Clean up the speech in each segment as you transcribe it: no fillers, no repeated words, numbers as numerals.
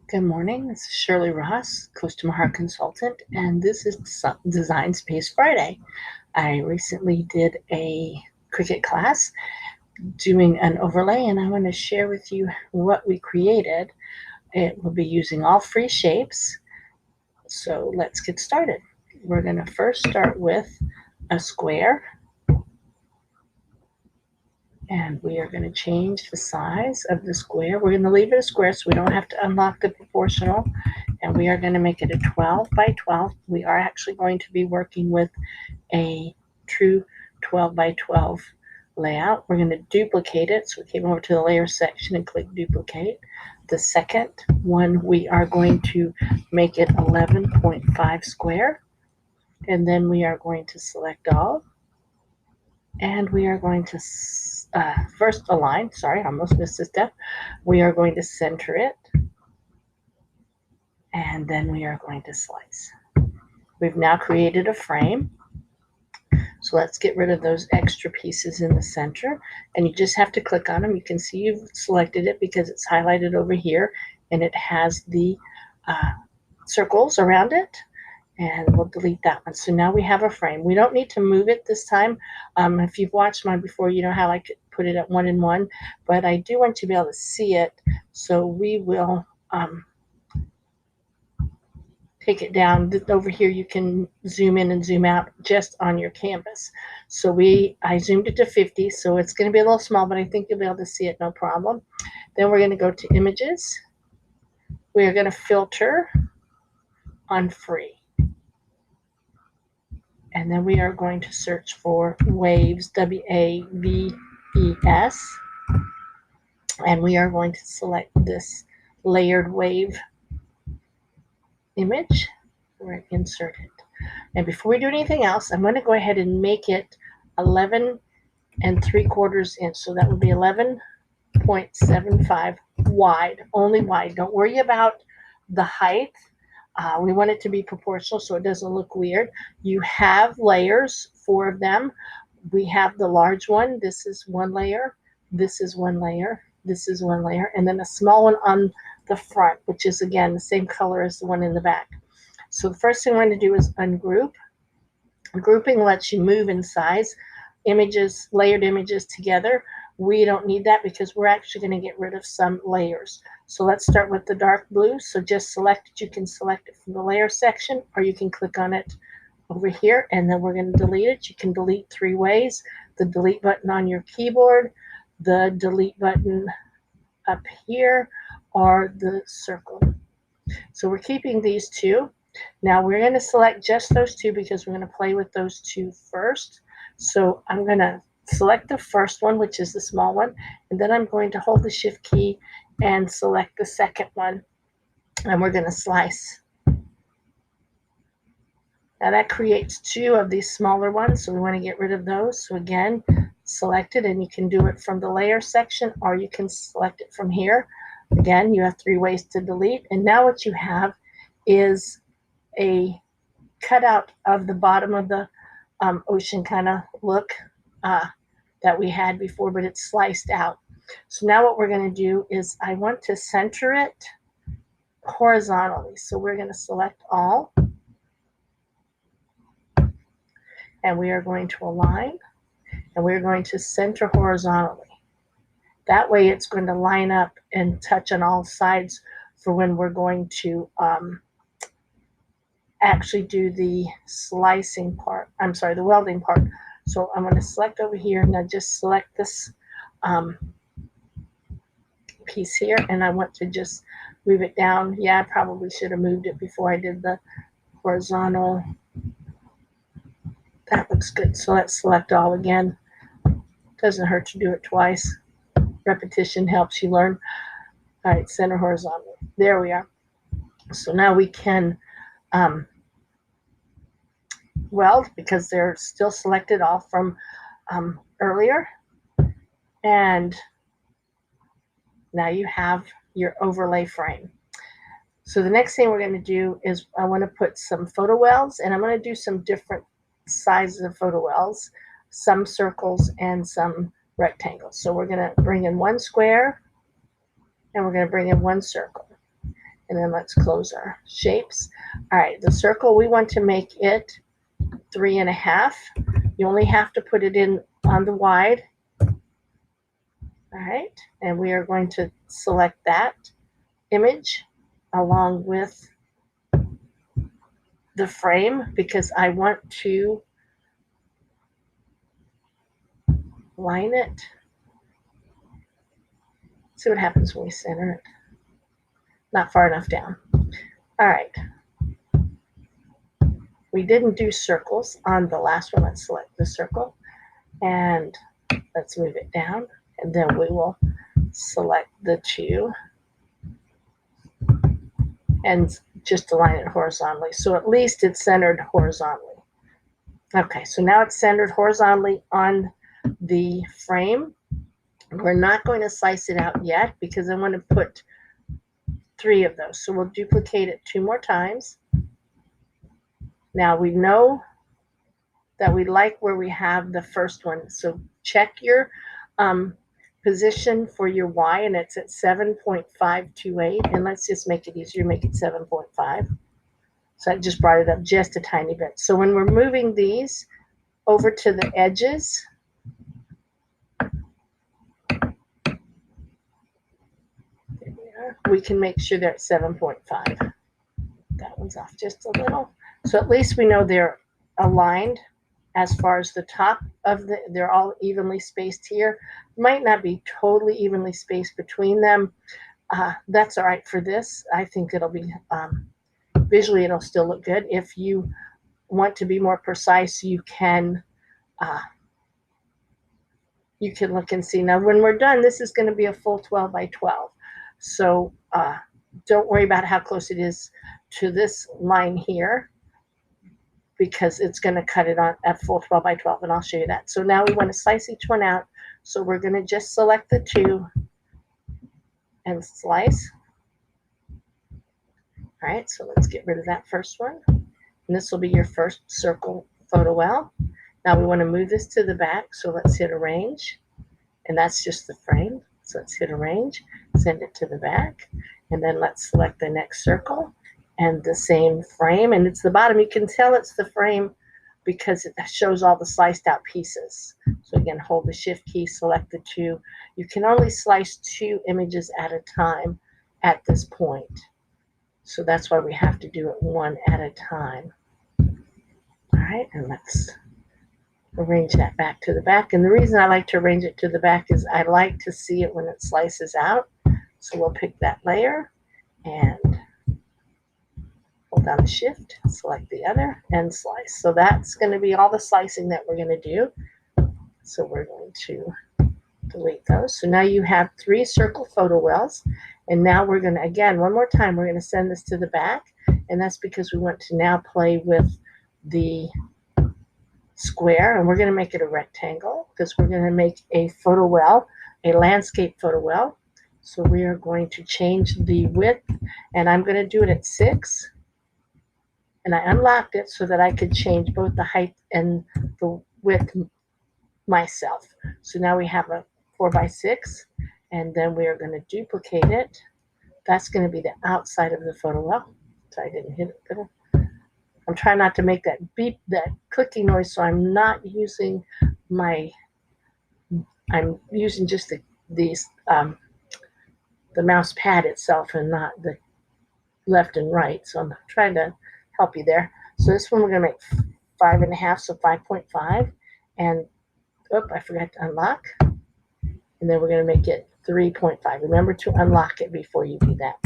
Good morning. This is Shirley Ross, Close to My Heart consultant, and this is Design Space Friday. I recently did a Cricut class doing an overlay, and I want to share with you what we created. It will be using all free shapes. So let's get started. We're going to first start with a square, and we are going to change the size of the square. We're going to leave it a square so we don't have to unlock the proportional, and we are going to make it a 12 by 12. We are actually going to be working with a true 12 by 12 layout. We're going to duplicate it. So we came over to the layer section and click duplicate. The second one, we are going to make it 11.5 square, and then we are going to select all, and we are going to first align. Sorry, I almost missed this step. We are going to center it, and then we are going to slice. We've now created a frame. So let's get rid of those extra pieces in the center, and you just have to click on them. You can see you've selected it because it's highlighted over here, and it has the circles around it, and we'll delete that one. So now we have a frame. We don't need to move it this time. If you've watched mine before, you know how I could put it at 1 and 1, but I do want you to be able to see it, so we will take it down. Over here you can zoom in and zoom out just on your canvas. So I zoomed it to 50, so it's going to be a little small, but I think you'll be able to see it no problem. Then we're going to go to images. We are going to filter on free, and then we are going to search for waves, WAVES, and we are going to select this layered wave image. We're going to insert it. And before we do anything else, I'm going to go ahead and make it 11 3/4 inch. So that would be 11.75 wide, only wide. Don't worry about the height. We want it to be proportional so it doesn't look weird. You have layers, 4 of them. We have the large one. This is one layer. This is one layer. This is one layer. And then a small one on the front, which is, again, the same color as the one in the back. So the first thing we're going to do is ungroup. Grouping lets you move in size images, layered images together. We don't need that because we're actually going to get rid of some layers. So let's start with the dark blue. So just select it. You can select it from the layer section, or you can click on it over here, and then we're going to delete it. You can delete 3 ways: the delete button on your keyboard, the delete button up here, or the circle. So we're keeping these 2. Now we're going to select just those 2 because we're going to play with those 2 first. So I'm going to select the first one, which is the small one, and then I'm going to hold the shift key and select the second one, and we're going to slice. Now that creates 2 of these smaller ones, so we want to get rid of those. So again, select it, and you can do it from the layer section, or you can select it from here. Again, you have 3 ways to delete, and now what you have is a cutout of the bottom of the ocean kind of look that we had before, but it's sliced out. So now what we're going to do is I want to center it horizontally. So we're going to select all, and we are going to align, and we're going to center horizontally. That way it's going to line up and touch on all sides for when we're going to actually do the slicing part. I'm sorry, the welding part. So I'm going to select over here, and I just select this piece here, and I want to just move it down. Yeah, I probably should have moved it before I did the horizontal. That looks good. So let's select all again. Doesn't hurt to do it twice. Repetition helps you learn. All right, center horizontal. There we are. So now we can weld because they're still selected all from earlier. And now you have your overlay frame. So the next thing we're going to do is I want to put some photo welds, and I'm going to do some different sizes of photo welds, some circles and some rectangles. So we're going to bring in 1 square, and we're going to bring in 1 circle. And then let's close our shapes. All right, the circle, we want to make it 3.5. You only have to put it in on the wide. All right, and we are going to select that image along with the frame because I want to line it. See what happens when we center it. Not far enough down. All right. We didn't do circles on the last one. Let's select the circle and let's move it down. And then we will select the two and just align it horizontally. So at least it's centered horizontally. Okay, so now it's centered horizontally on the frame. We're not going to slice it out yet because I want to put 3 of those. So we'll duplicate it 2 more times. Now we know that we like where we have the first one. So check your position for your Y, and it's at 7.528. And let's just make it easier, make it 7.5. So I just brought it up just a tiny bit. So when we're moving these over to the edges, we can make sure they're at 7.5. That one's off just a little. So at least we know they're aligned as far as the top of they're all evenly spaced here. Might not be totally evenly spaced between them. That's all right for this. I think it'll be, visually it'll still look good. If you want to be more precise, you can look and see. Now when we're done, this is going to be a full 12 by 12. So don't worry about how close it is to this line here because it's going to cut it on at full 12 by 12, and I'll show you that. So now we want to slice each one out. So we're going to just select the 2 and slice. All right, so let's get rid of that first one. And this will be your first circle photo well. Now we want to move this to the back, so let's hit arrange. And that's just the frame. So let's hit arrange, send it to the back, and then let's select the next circle and the same frame. And it's the bottom. You can tell it's the frame because it shows all the sliced out pieces. So again, hold the shift key, select the 2. You can only slice 2 images at a time at this point. So that's why we have to do it 1 at a time. All right, and let's arrange that back to the back. And the reason I like to arrange it to the back is I like to see it when it slices out. So we'll pick that layer and hold down the shift, select the other, and slice. So that's going to be all the slicing that we're going to do. So we're going to delete those. So now you have 3 circle photo wells. And now we're going to, again, one more time, we're going to send this to the back. And that's because we want to now play with the square, and we're going to make it a rectangle because we're going to make a photo well, a landscape photo well. So we are going to change the width, and I'm going to do it at 6. And I unlocked it so that I could change both the height and the width myself. So now we have a 4 by 6, and then we are going to duplicate it. That's going to be the outside of the photo well. So I didn't hit it. I'm trying not to make that beep, that clicking noise, so I'm not using I'm using just the mouse pad itself and not the left and right. So I'm trying to help you there. So this one we're going to make 5.5, so 5.5. And, I forgot to unlock. And then we're going to make it 3.5. Remember to unlock it before you do that.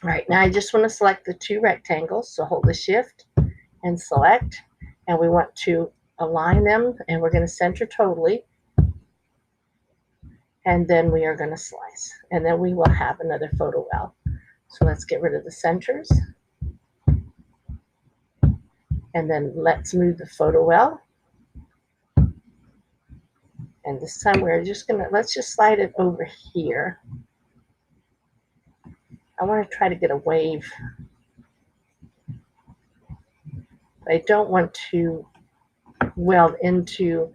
All right, now I just want to select the 2 rectangles. So hold the shift and select, and we want to align them, and we're going to center totally, and then we are going to slice, and then we will have another photo well. So let's get rid of the centers, and then let's move the photo well, and this time we're just going to, let's just slide it over here. I want to try to get a wave. I don't want to weld into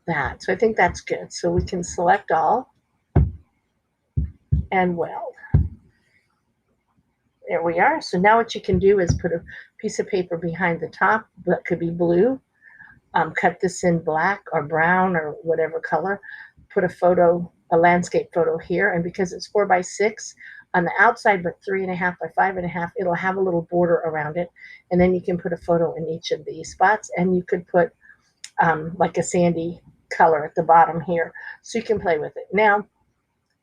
that. So I think that's good. So we can select all and weld. There we are. So now what you can do is put a piece of paper behind the top that could be blue. Cut this in black or brown or whatever color. Put a photo, a landscape photo here, and because it's 4x6 on the outside, but 3.5 by 5.5, it'll have a little border around it, and then you can put a photo in each of these spots, and you could put like a sandy color at the bottom here, so you can play with it. Now,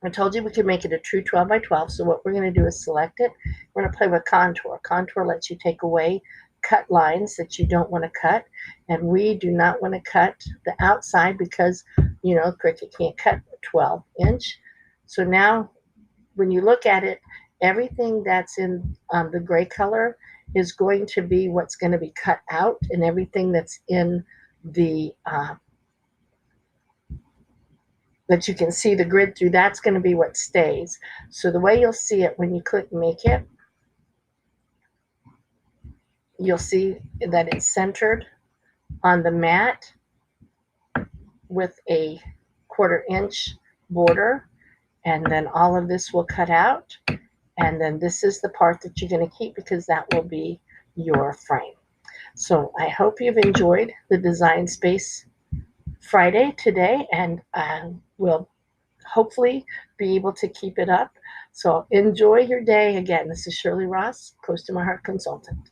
I told you we could make it a true 12 by 12. So what we're going to do is select it. We're going to play with contour. Contour lets you take away cut lines that you don't want to cut. And we do not want to cut the outside because, you know, Cricut can't cut 12-inch. So now when you look at it, everything that's in the gray color is going to be what's going to be cut out, and everything that's in the that you can see the grid through, that's going to be what stays. So the way you'll see it when you click make it, you'll see that it's centered on the mat with a 1/4-inch border, and then all of this will cut out, and then this is the part that you're going to keep because that will be your frame. So I hope you've enjoyed the Design Space Friday today, and we'll hopefully be able to keep it up. So enjoy your day. Again, this is Shirley Ross, Close to My Heart Consultant.